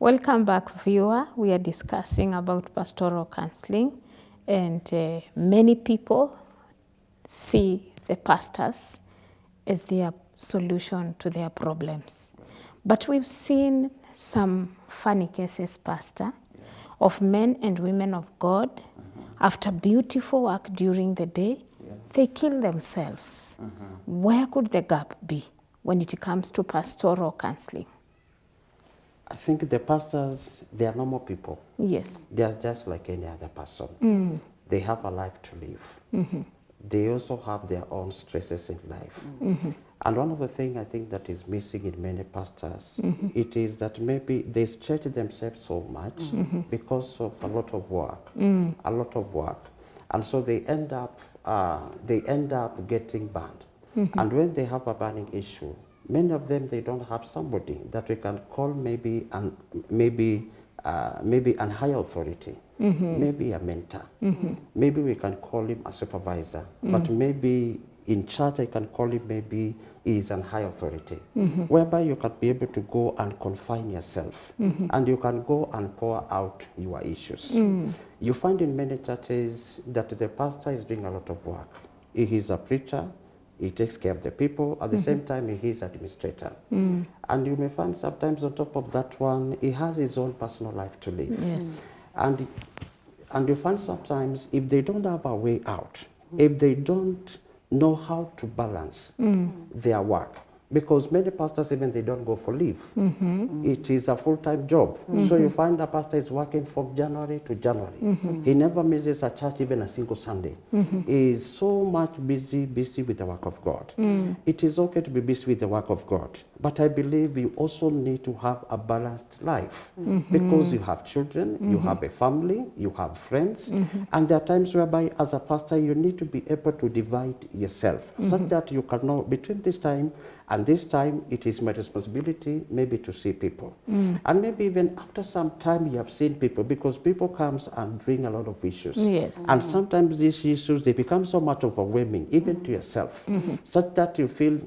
Welcome back, viewer. We are discussing about pastoral counseling, and many people see the pastors as their solution to their problems. But we've seen some funny cases, Pastor, of men and women of God, after beautiful work during the day, they kill themselves. Where could the gap be when it comes to pastoral counseling? I think the pastors, they are normal people. Yes. They are just like any other person. They have a life to live. They also have their own stresses in life. And one of the things I think that is missing in many pastors, it is that maybe they stretch themselves so much because of a lot of work, and so they end up getting burned. And when they have a burning issue, many of them, they don't have somebody that we can call maybe an higher authority, maybe a mentor. Maybe we can call him a supervisor, but maybe in church I can call him maybe he is an high authority, whereby you can be able to go and confine yourself, and you can go and pour out your issues. You find in many churches that the pastor is doing a lot of work. He is a preacher, he takes care of the people, at the same time he is administrator. And you may find sometimes on top of that one, he has his own personal life to live. Yes. And you find sometimes if they don't have a way out, if they don't know how to balance their work, because many pastors, even they don't go for leave. It is a full-time job. So you find a pastor is working from January to January. He never misses a church even a single Sunday. He is so much busy with the work of God. It is okay to be busy with the work of God, but I believe you also need to have a balanced life, because you have children, you have a family, you have friends, and there are times whereby as a pastor you need to be able to divide yourself such that you can know between this time and this time it is my responsibility maybe to see people. And maybe even after some time you have seen people, because people comes and bring a lot of issues. Yes. And sometimes these issues, they become so much overwhelming even to yourself, such that you feel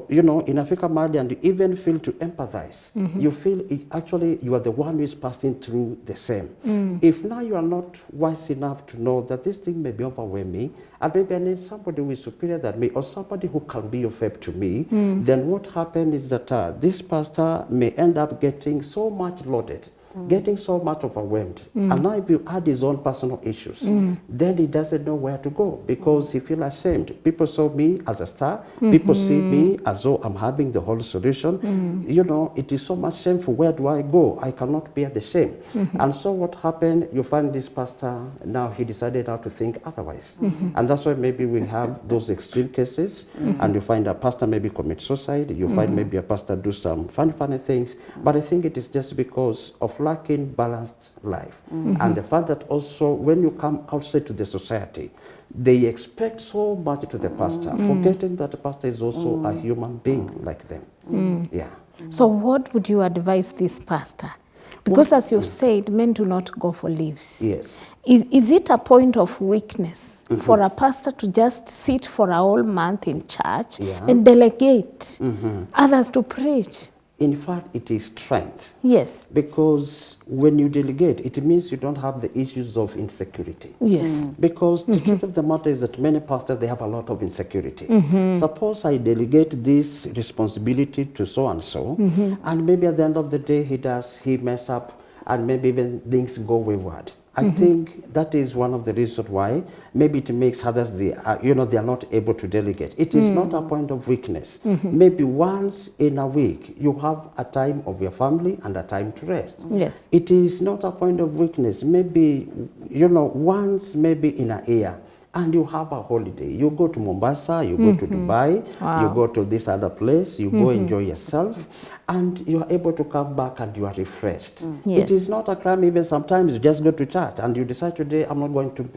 you know, in Africa Mali, and you even feel to empathize. You feel actually you are the one who is passing through the same. If now you are not wise enough to know that this thing may be overwhelming, and maybe I need somebody who is superior than me, or somebody who can be of help to me, then what happens is that this pastor may end up getting so much loaded, getting so much overwhelmed. And now if you add his own personal issues, then he doesn't know where to go, because he feels ashamed. People saw me as a star. People see me as though I'm having the whole solution. You know, it is so much shameful. Where do I go? I cannot bear the shame. And so what happened, you find this pastor, now he decided how to think otherwise. And that's why maybe we have those extreme cases, and you find a pastor maybe commit suicide, you find maybe a pastor do some funny things. But I think it is just because of lacking balanced life. And the fact that also when you come outside to the society, they expect so much to the pastor, forgetting that the pastor is also a human being like them. Yeah. So what would you advise this pastor? Because as you've said, men do not go for leaves. Yes. Is it a point of weakness for a pastor to just sit for a whole month in church and delegate others to preach? In fact, it is strength. Yes. Because when you delegate, it means you don't have the issues of insecurity. Yes. Because the truth of the matter is that many pastors, they have a lot of insecurity. Suppose I delegate this responsibility to so-and-so, and maybe at the end of the day, he mess up, and maybe even things go wayward. I think that is one of the reasons why maybe it makes others, you know, they are not able to delegate. It is not a point of weakness. Maybe once in a week, you have a time of your family and a time to rest. Yes. It is not a point of weakness. Maybe, you know, once maybe in a year, and you have a holiday. You go to Mombasa, you go to Dubai, you go to this other place, you go enjoy yourself, and you are able to come back and you are refreshed. Yes. It is not a crime even sometimes you just go to church and you decide today I'm not going to,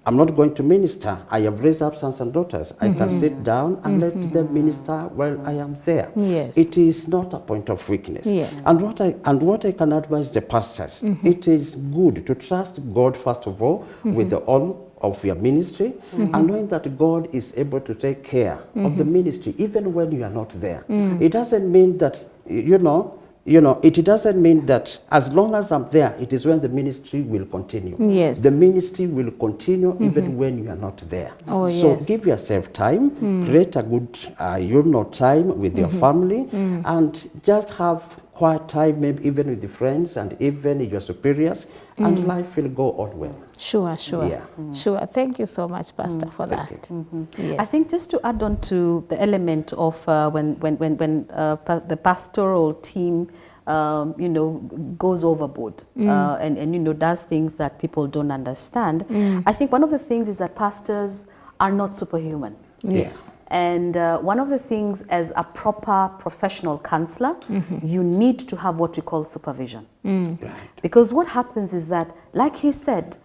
I'm not going to minister. I have raised up sons and daughters. I can sit down and let them minister while I am there. Yes. It is not a point of weakness. Yes. And what I can advise the pastors, it is good to trust God first of all with all of your ministry, and knowing that God is able to take care of the ministry even when you are not there. It doesn't mean that, you know, you know, it doesn't mean that as long as I'm there, it is when the ministry will continue. Yes. The ministry will continue even when you are not there. Oh, so yes. give yourself time, create a good, you know, time with your family, and just have quiet time, maybe even with the friends and even your superiors, and life will go on well. Sure, sure. Yeah. Sure. Thank you so much, Pastor, for Thank that. you. Yes. I think just to add on to the element of when the pastoral team, you know, goes overboard and you know, does things that people don't understand. I think one of the things is that pastors are not superhuman. Yes. And one of the things as a proper professional counselor, you need to have what we call supervision. Right. Because what happens is that, like he said,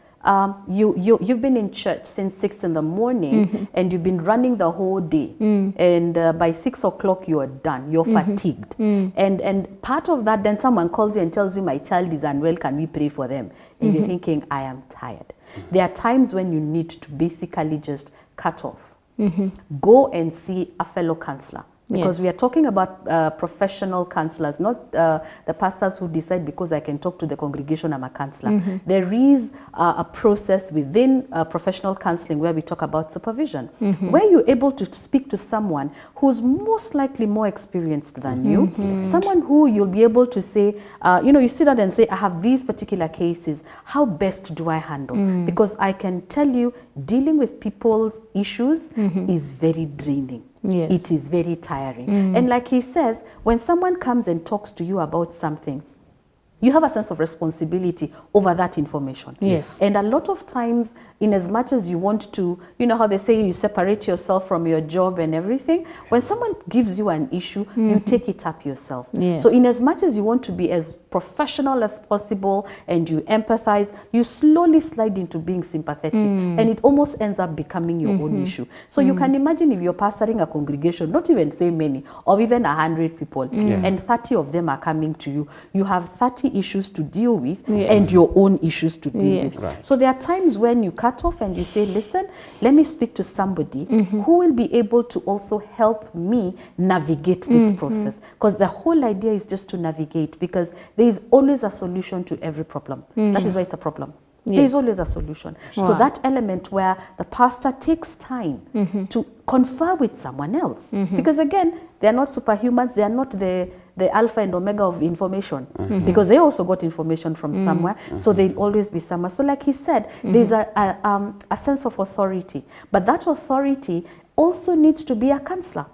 you've been in church since 6 in the morning and you've been running the whole day. And by 6 o'clock, you're done. You're fatigued. And part of that, then someone calls you and tells you, my child is unwell, can we pray for them? And you're thinking, I am tired. There are times when you need to basically just cut off. Go and see a fellow counselor. Because Yes. we are talking about professional counselors, not the pastors who decide because I can talk to the congregation, I'm a counselor. There is a process within professional counseling where we talk about supervision, where you're able to speak to someone who's most likely more experienced than you, someone who you'll be able to say, you know, you sit down and say, I have these particular cases, how best do I handle? Because I can tell you, dealing with people's issues is very draining. Yes. It is very tiring. And like he says, when someone comes and talks to you about something, you have a sense of responsibility over that information. Yes. And a lot of times, in as much as you want to, you know how they say you separate yourself from your job and everything, when someone gives you an issue, you take it up yourself. Yes. So in as much as you want to be as professional as possible and you empathize, you slowly slide into being sympathetic and it almost ends up becoming your own issue. So you can imagine if you're pastoring a congregation, not even say many, or even 100 people, and 30 of them are coming to you, you have 30 issues to deal with and your own issues to deal with. Right. So there are times when you cut off and you say, listen, let me speak to somebody who will be able to also help me navigate this process. Because the whole idea is just to navigate, because there is always a solution to every problem. That is why it's a problem. There is Yes. always a solution. Wow. So that element where the pastor takes time to confer with someone else. Because again, they are not superhumans. They are not the alpha and omega of information. Because they also got information from somewhere. So they'll always be somewhere. So like he said, there's a sense of authority. But that authority also needs to be a counselor.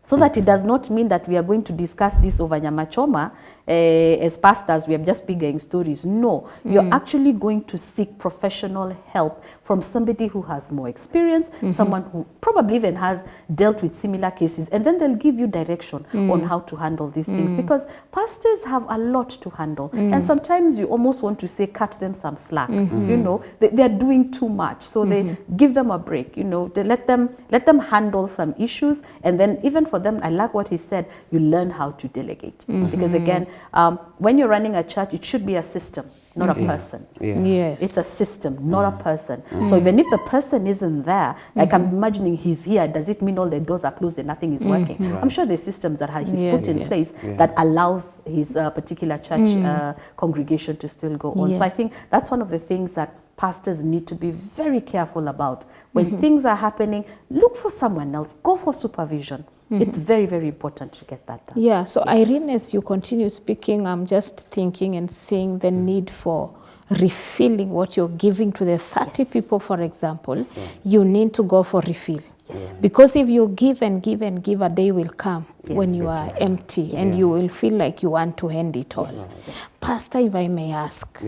So that it does not mean that we are going to discuss this over nyama choma as pastors, we are just figuring stories. No, you're actually going to seek professional help from somebody who has more experience, someone who probably even has dealt with similar cases, and then they'll give you direction on how to handle these things, because pastors have a lot to handle, and sometimes you almost want to say, cut them some slack. You know, they're doing too much, so they give them a break. You know, they let them handle some issues, and then even for them, I like what he said, you learn how to delegate, because again, when you're running a church, it should be a system, not a person. Yes. It's a system, not a person. So even if the person isn't there, like I'm imagining he's here, does it mean all the doors are closed and nothing is working? I'm sure there's systems that he's put in place that allows his particular church congregation to still go on. So I think that's one of the things that pastors need to be very careful about. When things are happening, look for someone else, go for supervision. It's very, very important to get that done. Yeah, so Irene, as you continue speaking, I'm just thinking and seeing the need for refilling what you're giving to the 30 people, for example. You need to go for refill. Because if you give and give and give, a day will come when you are empty and you will feel like you want to end it all. Pastor, if I may ask,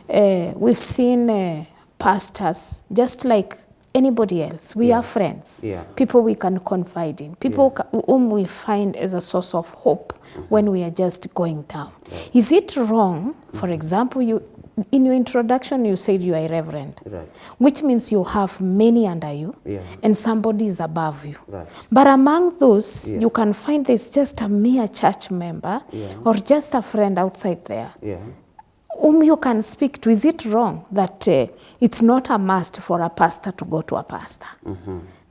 we've seen pastors, just like anybody else, we are friends, people we can confide in, people whom we find as a source of hope when we are just going down. Is it wrong, for example, in your introduction you said you are a reverend, which means you have many under you and somebody is above you. But among those, you can find there's just a mere church member or just a friend outside there whom you can speak to. Is it wrong that it's not a must for a pastor to go to a pastor?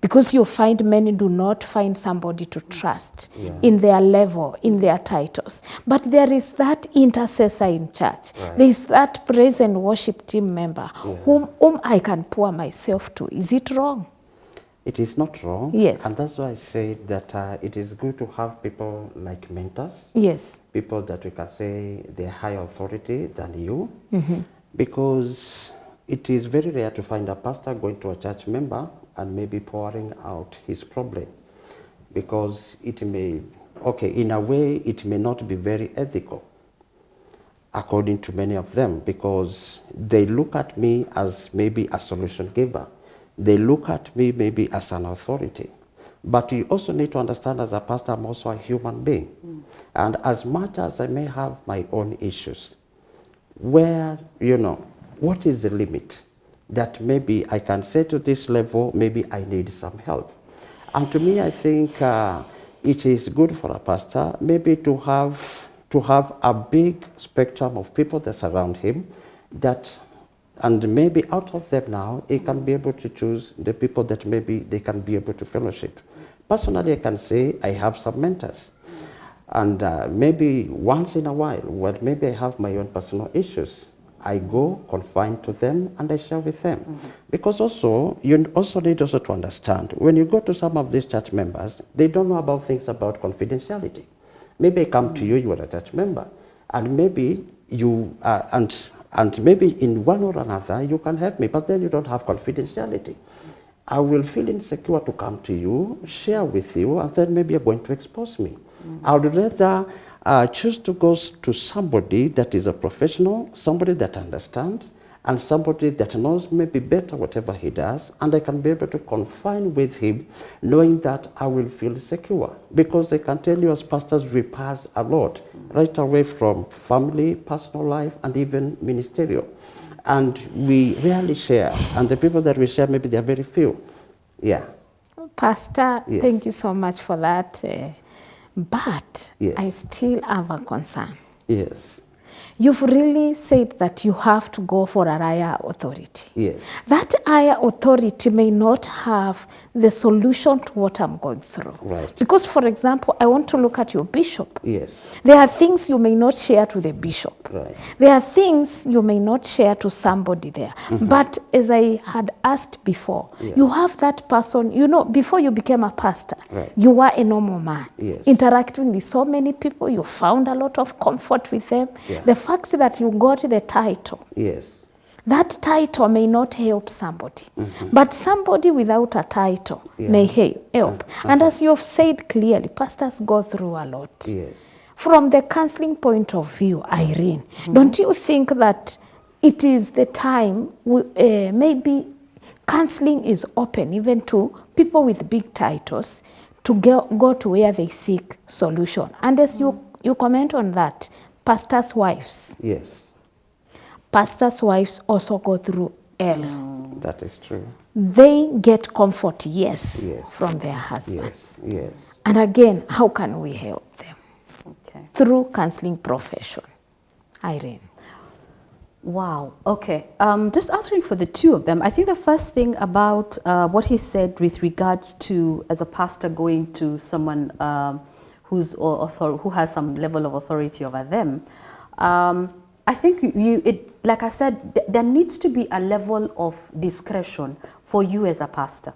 Because you find many do not find somebody to trust Yeah. in their level, in their titles. But there is that intercessor in church. Right. There is that praise and worship team member Yeah. whom I can pour myself to. Is it wrong? It is not wrong. Yes. And that's why I say that it is good to have people like mentors, Yes. people that we can say they're higher authority than you, because it is very rare to find a pastor going to a church member and maybe pouring out his problem, because it may, okay, in a way, it may not be very ethical, according to many of them, because they look at me as maybe a solution giver. They look at me maybe as an authority. But you also need to understand, as a pastor, I'm also a human being. And as much as I may have my own issues, where, you know, what is the limit that maybe I can say to this level, maybe I need some help? And to me, I think it is good for a pastor maybe to have a big spectrum of people that surround him, that, and maybe out of them now, he can be able to choose the people that maybe they can be able to fellowship. Personally, I can say I have some mentors. And maybe once in a while, when maybe I have my own personal issues, I go confined to them and I share with them. Because also, you also need also to understand, when you go to some of these church members, they don't know about things about confidentiality. Maybe I come to you, you are a church member, and maybe you, and maybe in one or another, you can help me, but then you don't have confidentiality. I will feel insecure to come to you, share with you, and then maybe you're going to expose me. I would rather choose to go to somebody that is a professional, somebody that understands, and somebody that knows maybe better whatever he does, and I can be able to confine with him, knowing that I will feel secure. Because I can tell you, as pastors, we pass a lot, right away from family, personal life, and even ministerial. And we rarely share, and the people that we share, maybe they're very few. Yeah. Pastor, Yes. thank you so much for that. But Yes. I still have a concern. Yes. You've really said that you have to go for a higher authority. Yes. That higher authority may not have the solution to what I'm going through. Right. Because, for example, I want to look at your bishop. Yes. There are things you may not share to the bishop. Right. There are things you may not share to somebody there. But as I had asked before, Yeah. you have that person, you know, before you became a pastor, Right. you were a normal man. Yes. Interacting with so many people, you found a lot of comfort with them. Yeah. The fact that you got the title, Yes. that title may not help somebody. But somebody without a title Yeah. may help. And as you've said clearly, pastors go through a lot. Yes. From the counseling point of view, Irene, don't you think that it is the time maybe counseling is open even to people with big titles to go to where they seek solution? And as you comment on that, pastors' wives. Yes. Pastors' wives also go through hell. That is true. They get comfort, yes, Yes. from their husbands. Yes. Yes. And again, how can we help them? Okay. Through counseling profession. Irene. Wow. Okay. Just answering for the two of them, I think the first thing about what he said with regards to, as a pastor going to someone who has some level of authority over them, I think like I said, there needs to be a level of discretion for you as a pastor.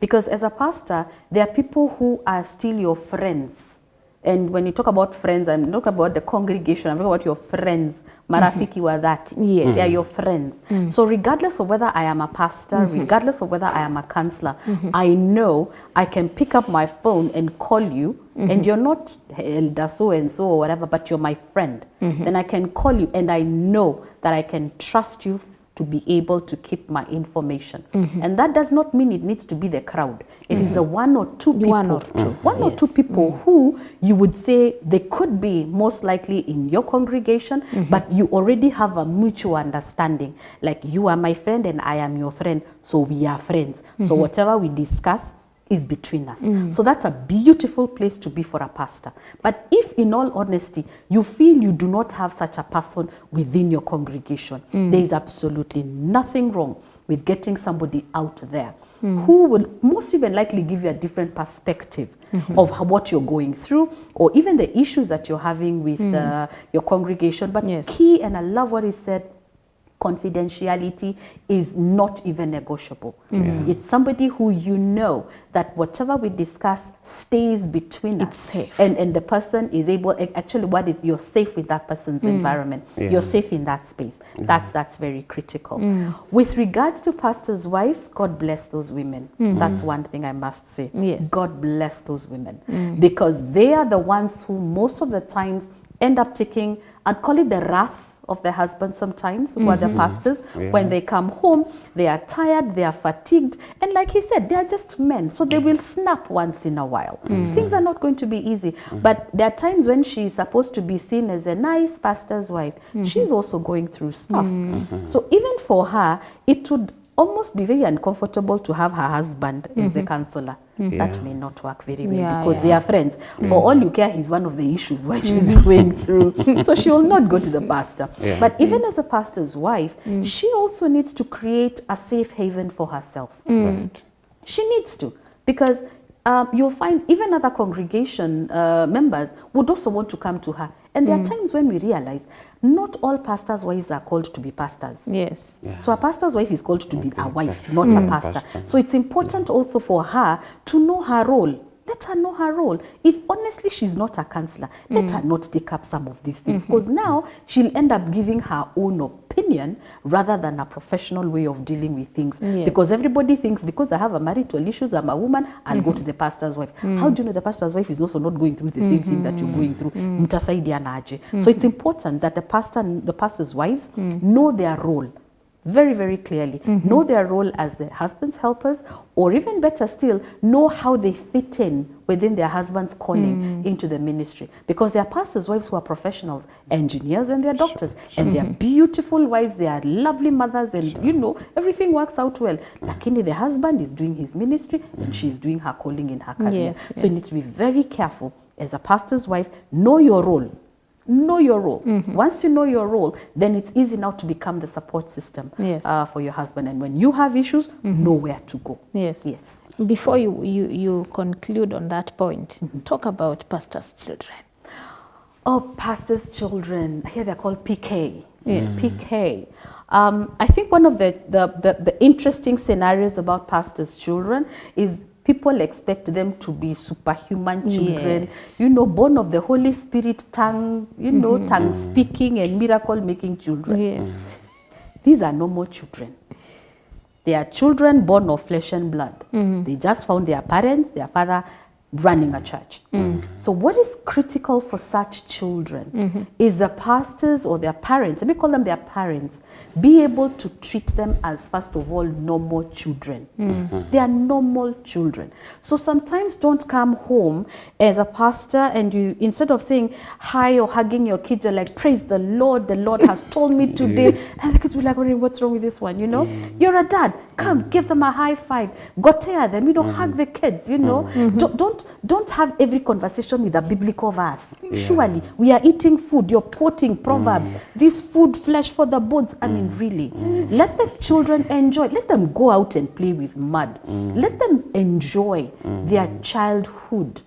Because as a pastor, there are people who are still your friends. And when you talk about friends, I'm not talking about the congregation, I'm talking about your friends. Marafiki were that. Yes. They are your friends. So regardless of whether I am a pastor, regardless of whether I am a counselor, I know I can pick up my phone and call you, and you're not elder so-and-so or whatever, but you're my friend. Then I can call you, and I know that I can trust you to be able to keep my information. And that does not mean it needs to be the crowd. It is the one or two people. One or two people who you would say they could be most likely in your congregation, but you already have a mutual understanding. Like, you are my friend and I am your friend, so we are friends. So whatever we discuss is between us. So that's a beautiful place to be for a pastor. But if, in all honesty, you feel you do not have such a person within your congregation, there is absolutely nothing wrong with getting somebody out there. who will most even likely give you a different perspective of what you're going through, or even the issues that you're having with your congregation. But Yes. key, and I love what he said, confidentiality is not even negotiable. It's somebody who you know that whatever we discuss stays between us. It's safe. And the person is able, actually what is, you're safe with that person's environment. You're safe in that space. That's very critical. With regards to pastor's wife, God bless those women. That's one thing I must say. Yes. God bless those women. Because they are the ones who most of the times end up taking, I'd call it the wrath of their husbands sometimes, who are the pastors. When they come home, they are tired, they are fatigued, and like he said, they are just men, so they will snap once in a while. Things are not going to be easy, but there are times when she is supposed to be seen as a nice pastor's wife. She's also going through stuff. So even for her, it would almost be very uncomfortable to have her husband as the counselor. That may not work very well because they are friends. For all you care, he's one of the issues why she's going through. So she will not go to the pastor. But even as a pastor's wife, she also needs to create a safe haven for herself. Right. She needs to, because you'll find even other congregation members would also want to come to her. And there are times when we realize not all pastors' wives are called to be pastors. Yes. So a pastor's wife is called to be a wife, not a pastor. So it's important also for her to know her role. Let her know her role. If honestly she's not a counselor, let her not take up some of these things, because now she'll end up giving her own opinion rather than a professional way of dealing with things. Yes. Because everybody thinks, because I have a marital issues, I'm a woman, I'll go to the pastor's wife. How do you know the pastor's wife is also not going through the same thing that you're going through? Mtasaidiana aje. So it's important that the pastor's wives know their role very, very clearly. Know their role as the husband's helpers, or even better still, know how they fit in within their husband's calling into the ministry. Because there are pastors' wives who are professionals, engineers, and they're doctors. And they're beautiful wives, they are lovely mothers, and you know, everything works out well. Lakini the husband is doing his ministry, and she's doing her calling in her career. Yes, So you need to be very careful as a pastor's wife. Know your role. Know your role. Once you know your role, then it's easy now to become the support system for your husband. And when you have issues, know where to go. Yes. Yes. Before you conclude on that point, talk about pastors' children. Oh, pastors' children. Here they're called PK. Yes. PK. I think one of the interesting scenarios about pastors' children is people expect them to be superhuman children, Yes. you know, born of the Holy Spirit, tongue, you know, tongue speaking and miracle making children. Yes. These are normal children. They are children born of flesh and blood. They just found their parents, their father, running a church. So what is critical for such children is the pastors or their parents, let me call them their parents, be able to treat them as, first of all, normal children. They are normal children. So sometimes don't come home as a pastor and you, instead of saying hi or hugging your kids, you're like, praise the Lord has told me today. And the kids will be like, what's wrong with this one, you know? You're a dad, come, give them a high five, gotea them, you know, hug the kids, you know? Don't have every conversation with a biblical verse. Surely, we are eating food, you're quoting Proverbs, this food, flesh for the bones. I mean, really, let the children enjoy. Let them go out and play with mud. Let them enjoy their childhood,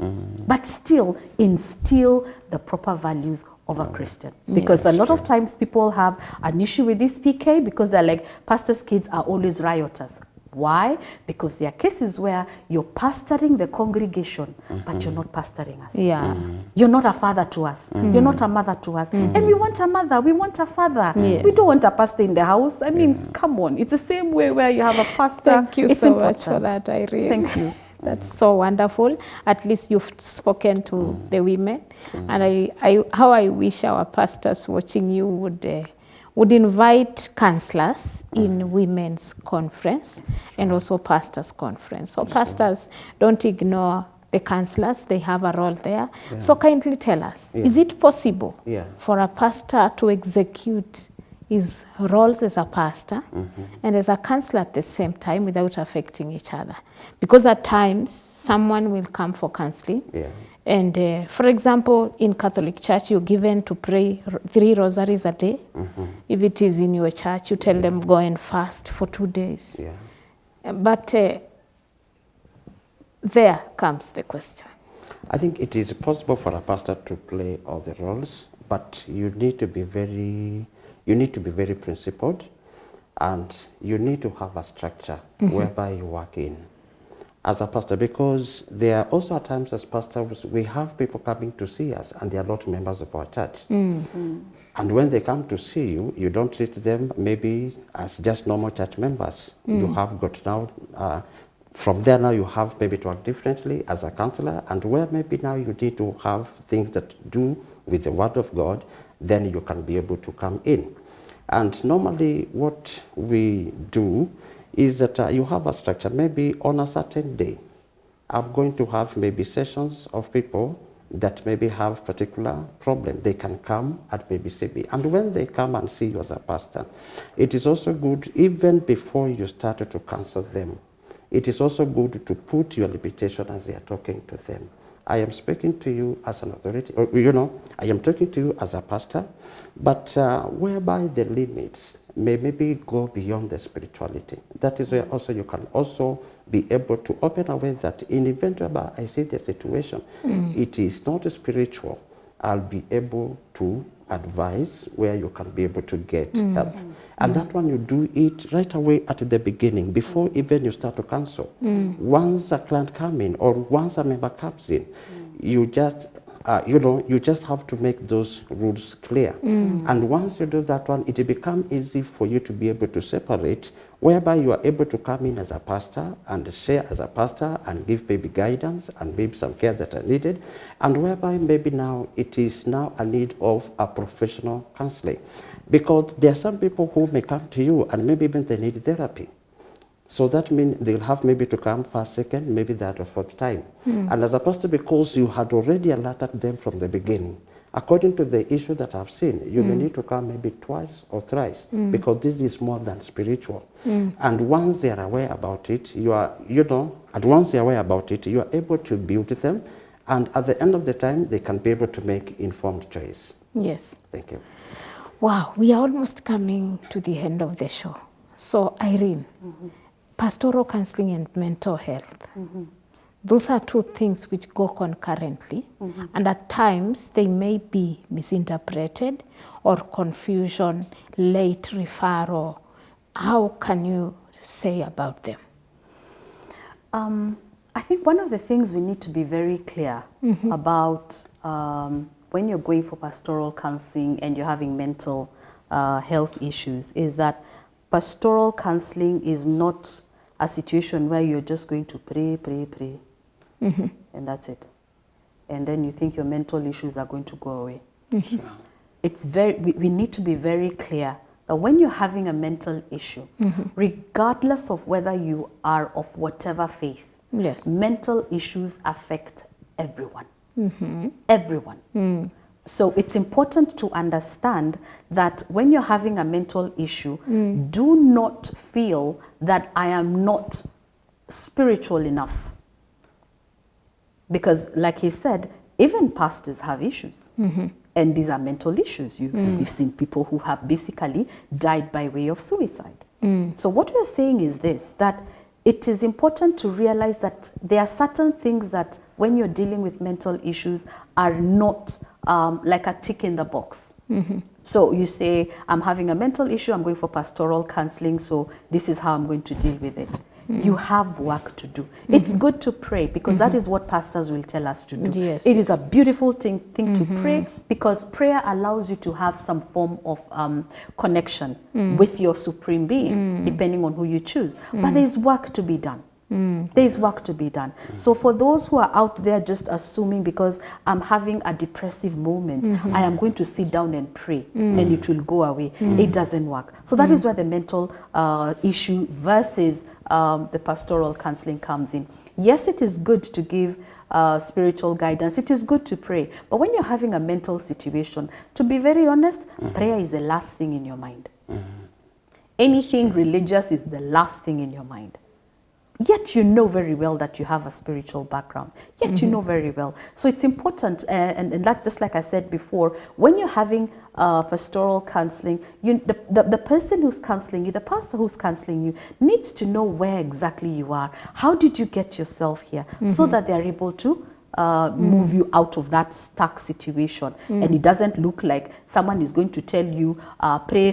but still instill the proper values of a Christian. Because a lot of times people have an issue with this PK because they're like, pastors' kids are always rioters. Why? Because there are cases where you're pastoring the congregation, but you're not pastoring us. Yeah. You're not a father to us. You're not a mother to us. And we want a mother. We want a father. Yes. We don't want a pastor in the house. I mean, come on. It's the same way where you have a pastor. Thank you It's so much for important. that, Irene. Thank you. That's so wonderful. At least you've spoken to the women. And how I wish our pastors watching you would invite counselors in women's conference and also pastors' conference. So pastors, don't ignore the counselors. They have a role there. So kindly tell us, is it possible for a pastor to execute his roles as a pastor and as a counselor at the same time without affecting each other? Because at times, someone will come for counseling. And for example, in Catholic Church, you're given to pray 3 rosaries a day. If it is in your church, you tell them go and fast for 2 days. But there comes the question. I think it is possible for a pastor to play all the roles, but you need to be very principled, and you need to have a structure whereby you work in as a pastor, because there are also at times as pastors we have people coming to see us and they are not members of our church. And when they come to see you, you don't treat them maybe as just normal church members. You have got now, from there now you have maybe to act differently as a counselor, and where maybe now you need to have things that do with the Word of God, then you can be able to come in. And normally what we do is that you have a structure. Maybe on a certain day, I'm going to have maybe sessions of people that maybe have particular problem. They can come and maybe see me. And when they come and see you as a pastor, it is also good, even before you start to counsel them, it is also good to put your limitation as they are talking to them. I am speaking to you as an authority, or, I am talking to you as a pastor, but whereby the limits may maybe go beyond the spirituality. That is where also you can also be able to open a way that in event whereby I see the situation, it is not spiritual, I'll be able to advise where you can be able to get help. And that one you do it right away at the beginning, before even you start to counsel. Once a client comes in or once a member comes in, you just you just have to make those rules clear. And once you do that one, it becomes easy for you to be able to separate, whereby you are able to come in as a pastor and share as a pastor and give maybe guidance and maybe some care that are needed, and whereby maybe now it is now a need of a professional counseling. Because there are some people who may come to you and maybe even they need therapy. So that means they'll have maybe to come first, second, maybe third or fourth time. And as a pastor, because you had already alerted them from the beginning, according to the issue that I've seen, you may need to come maybe twice or thrice, because this is more than spiritual. And once they are aware about it, you are able to build them, and at the end of the time, they can be able to make informed choice. Yes. Thank you. Wow, we are almost coming to the end of the show. So, Irene, pastoral counseling and mental health. Those are two things which go concurrently, and at times they may be misinterpreted or confusion, late referral. How can you say about them? I think one of the things we need to be very clear about when you're going for pastoral counseling and you're having mental health issues is that pastoral counseling is not a situation where you're just going to pray, and that's it. And then you think your mental issues are going to go away. It's we need to be very clear that when you're having a mental issue, regardless of whether you are of whatever faith, Yes. mental issues affect everyone. Everyone. So it's important to understand that when you're having a mental issue, do not feel that I am not spiritual enough. Because like he said, even pastors have issues. And these are mental issues. We've seen people who have basically died by way of suicide. So what we're saying is this, that it is important to realize that there are certain things that when you're dealing with mental issues are not like a tick in the box. So you say, I'm having a mental issue, I'm going for pastoral counseling, so this is how I'm going to deal with it. You have work to do. It's good to pray, because that is what pastors will tell us to do. Yes, it is a beautiful thing to pray, because prayer allows you to have some form of connection with your supreme being, depending on who you choose. But there's work to be done. There's work to be done. So for those who are out there just assuming because I'm having a depressive moment, I am going to sit down and pray and it will go away. It doesn't work. So that is where the mental issue versus the pastoral counseling comes in. Yes, it is good to give spiritual guidance. It is good to pray. But when you're having a mental situation, to be very honest, prayer is the last thing in your mind. Anything religious is the last thing in your mind. yet you know very well that you have a spiritual background, yet you know very well. So it's important, and that, just like I said before, when you're having pastoral counseling, the person who's counseling you, the pastor who's counseling you, needs to know where exactly you are. How did you get yourself here? So that they're able to move you out of that stuck situation. And it doesn't look like someone is going to tell you, pray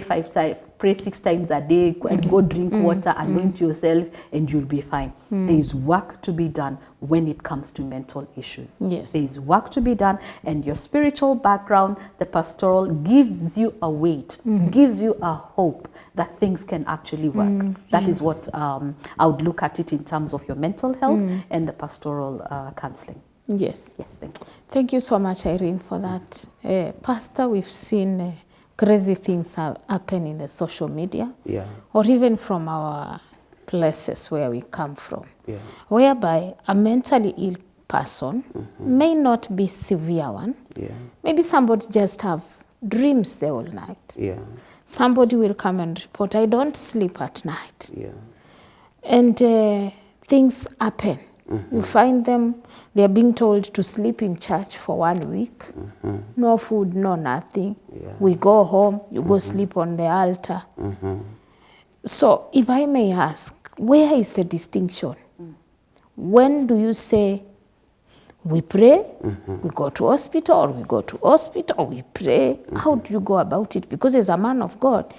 6 times a day, and go drink water, anoint yourself, and you'll be fine. There is work to be done when it comes to mental issues. Yes. There is work to be done, and your spiritual background, the pastoral, gives you a weight, gives you a hope that things can actually work. That is what I would look at it in terms of your mental health and the pastoral counseling. Yes. Yes, thank you. Thank you so much, Irene, for that. Pastor, we've seen crazy things happen in the social media, Yeah. or even from our places where we come from, Yeah. whereby a mentally ill person may not be severe one. Yeah. Maybe somebody just have dreams the whole night. Yeah. Somebody will come and report, I don't sleep at night. Yeah. And things happen. You find them, they are being told to sleep in church for 1 week. No food, no nothing. Yeah. We go home, you go sleep on the altar. So if I may ask, where is the distinction? When do you say, we pray, we go to hospital, or we go to hospital, we pray? How do you go about it? Because as a man of God,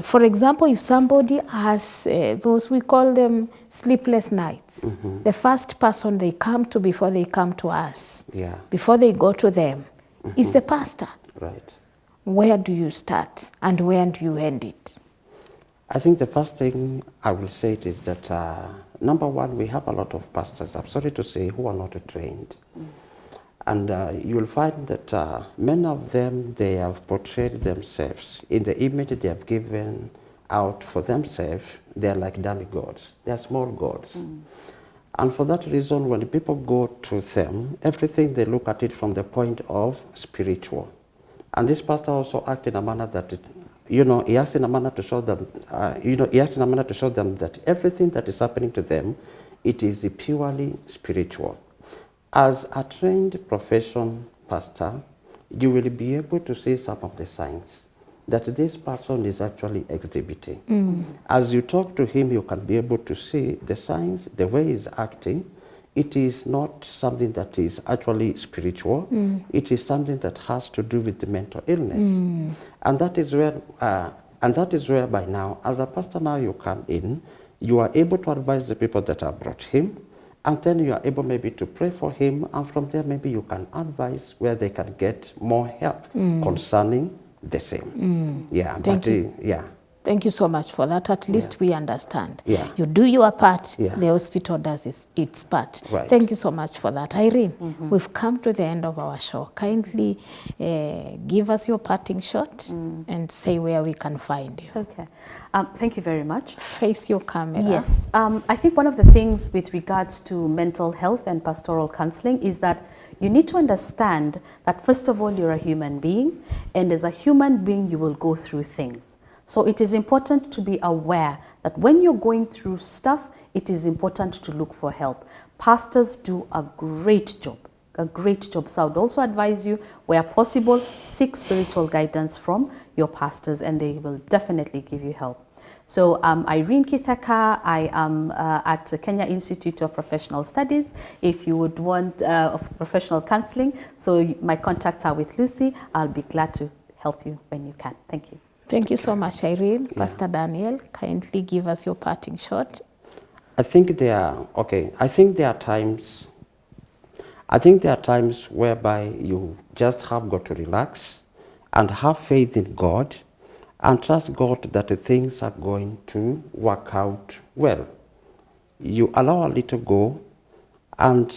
for example, if somebody has those, we call them sleepless nights, the first person they come to before they come to us, Yeah. before they go to them, is the pastor. Right. Where do you start and where do you end it? I think the first thing I will say it is that, number one, we have a lot of pastors, I'm sorry to say, who are not trained. And you'll find that many of them, they have portrayed themselves in the image they have given out for themselves. They're like demigods. They're small gods. And for that reason, when people go to them, everything they look at it from the point of spiritual. And this pastor also acts in a manner that he acts in a manner to show them, he acts in a manner to show them that everything that is happening to them, it is purely spiritual. As a trained profession pastor, you will be able to see some of the signs that this person is actually exhibiting. As you talk to him, you can be able to see the signs, the way he's acting. It is not something that is actually spiritual. It is something that has to do with the mental illness. And that is where by now, as a pastor now you come in, you are able to advise the people that have brought him, and then you are able maybe to pray for him, and from there maybe you can advise where they can get more help concerning the same. Yeah, Thank you. Yeah. Thank you so much for that. At least we understand. Yeah. You do your part, Yeah. the hospital does its part. Right. Thank you so much for that. Irene, we've come to the end of our show. Kindly give us your parting shot and say where we can find you. Okay. Thank you very much. Face your camera. Yes. I think one of the things with regards to mental health and pastoral counseling is that you need to understand that, first of all, you're a human being, and as a human being, you will go through things. So it is important to be aware that when you're going through stuff, it is important to look for help. Pastors do a great job. So I would also advise you, where possible, seek spiritual guidance from your pastors, and they will definitely give you help. So I'm Irene Kitheka. I am at the Kenya Institute of Professional Studies. If you would want professional counseling, so my contacts are with Lucy. I'll be glad to help you when you can. Thank you. Thank you so much, Irene. Pastor Daniel, kindly give us your parting shot. I think there are times whereby you just have got to relax and have faith in God and trust God that the things are going to work out well. You allow a little go, and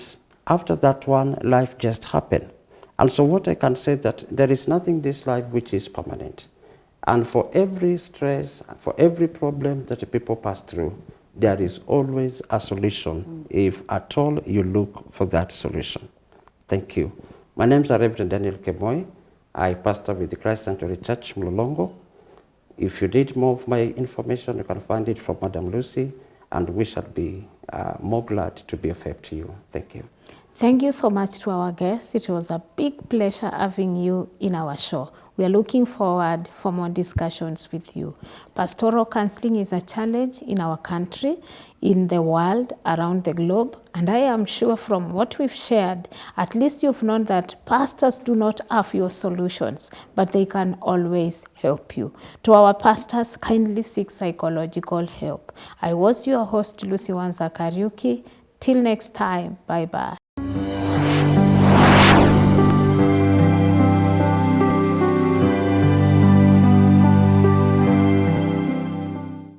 after that one, life just happened. And so what I can say that there is nothing in this life which is permanent. And for every stress, for every problem that the people pass through, there is always a solution if at all you look for that solution. Thank you. My name is Reverend Daniel Kemoy. I pastor with the Christ Sanctuary Church, Mlolongo. If you need more of my information, you can find it from Madam Lucy and we shall be more glad to be of help to you. Thank you. Thank you so much to our guests. It was a big pleasure having you in our show. We are looking forward for more discussions with you. Pastoral counseling is a challenge in our country, in the world, around the globe, and I am sure from what we've shared, at least you've known that pastors do not have your solutions, but they can always help you. To our pastors, kindly seek psychological help. I was your host, Lucy Wanza Kariuki. Till next time, bye-bye.